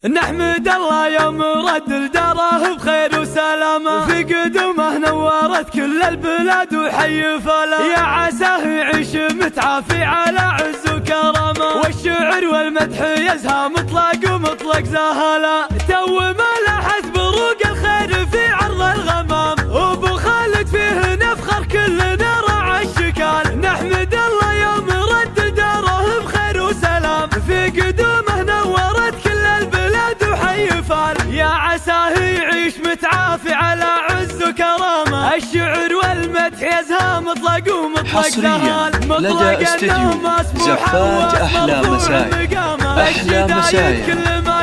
نحمد الله يوم رد الداره بخير وسلامة، في قدومه نورت كل البلاد وحي فلا، يا عساه يعيش متعافي على عز وكرامة، والشعر والمدح يزهى مطلق ومطلق زهلا، تو ما لاحت بروق الخير في عرض الغمام، وابو خالد فيه نفخر كلنا راعى الشكال، نحمد الله يوم رد الداره بخير وسلام، في قدومه نورت كل البلاد وحي فال، يا عساه يعيش متعافي على عز وكرامة، الشعر والمدح يزهى مطلق ومطلق زهال، لدى استديو زفات أحلى مساي. أحلى مساي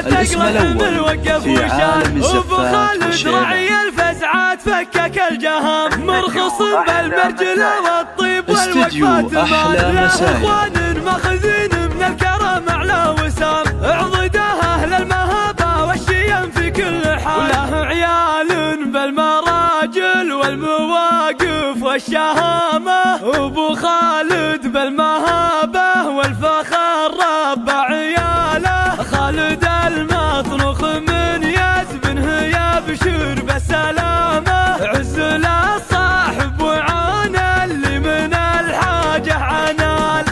الاسم الأول في عالم الزفات والشيلة، رعي الفزعات فكك الجهام، مرخص بالمرجلة والطيب والوقفات أحلى مساي، اخوان ماخذين من الكرم اعلى وسام، اعضدها اهل المهابة والشيم في كل حال، وله عيال بالمراجل والمواقف والشهامة، وابو خالد بالمهابة والفخر ربع عياله، خالد المطنخ من يزبنه يبشر بالسلامة، عز له صاحب وعان اللي من الحاجة عنال،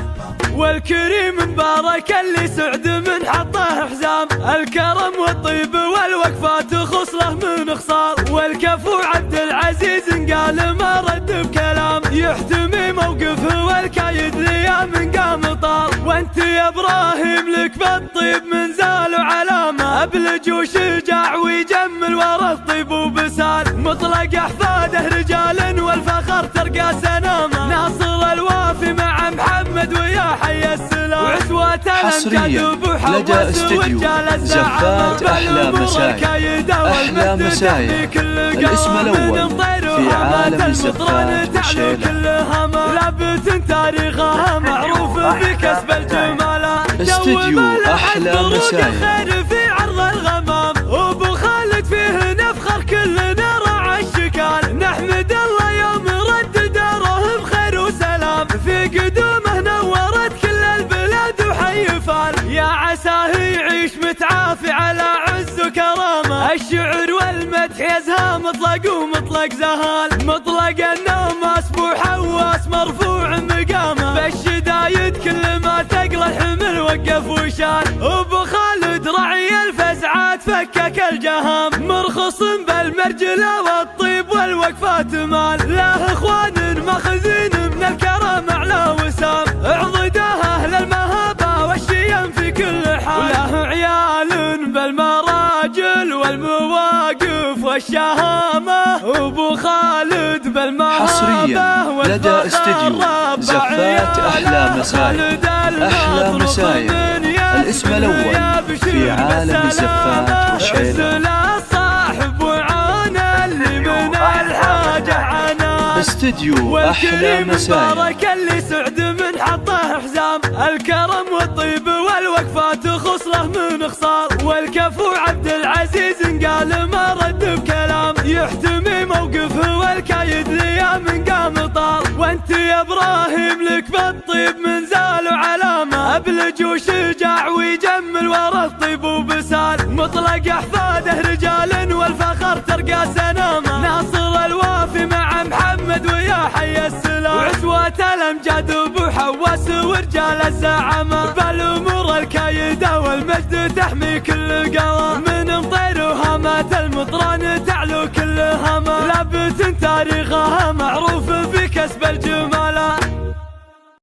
والكريم مبارك اللي سعد من حطه حزام، الكرم والطيب والوقفات خصله من خصال، والكفو عبد العزيز قال ما رد بكلام، يحتمي موقفه والكايد ليا من قام طال، وانت يا ابراهيم لك بالطيب من زال وعلامه، ابلج وشجاع ويجمل ورا الطيب وبسال، مطلق احفاده رجال والفخر ترقى سنامه، ناصر الوافي مع محمد ويا حي السلام، وعزوة حصريا لدى استديو زفات أحلى مساي. أحلى مساي الاسم الأول في عالم الزفات والشيلة، لابت تاريخها معروف بكسب الجمالة، استديو أحلى مساي في عرض الغمام، وابو خالد فيه نفخر كلنا راعى الشكال، نحمد الله يوم رد داره بخير وسلام، في قدومه نورت كل البلاد وحي فال، يا عساه يعيش متعافي على عز وكرامة، الشعر والمدح يزهى مطلق ومطلق زهال، مطلق النوم اسبوع حواس مرفوع مقامه، بالشدايد كل ما تقلى الحمل وقف وشال، ابو خالد رعي الفزعات فكك الجهام، مرخص بالمرجلة والطيب والوقفات مال، له اخوان ماخذين من الكرم اعلى وسام، اعضدها اهل المهابة والشيم في كل حال، وله عيال بالمراجل والمواقف والشهامة، وابو خالد بالمهابة حصريا لدى استديو زفات أحلى مساي. أحلى مساي الاسم الأول في عالم الزفات والشيلة، صاحب وعان اللي من الحاجة عنان، استديو أحلى مساي، مبارك اللي سعد من حطه حزام، الكرم والطيب والوقفات خصله من خصال، والكفو عبد العزيز قال ما رد بكلام، يحتمي موقفه والكايد ليا من قام طال، وانت يا ابراهيم لك بالطيب من زال وعلامه، ابلج وشجاع ويجمل ورا الطيب وبسال، مطلق احفاده رجال والفخر ترقى سنامه، ناصر الوافي مع محمد ويا حي السلام، وعزوة الامجاد ابو حواس ورجال الزعامه، بالامور الكايده والمجد تحمي كل قوام،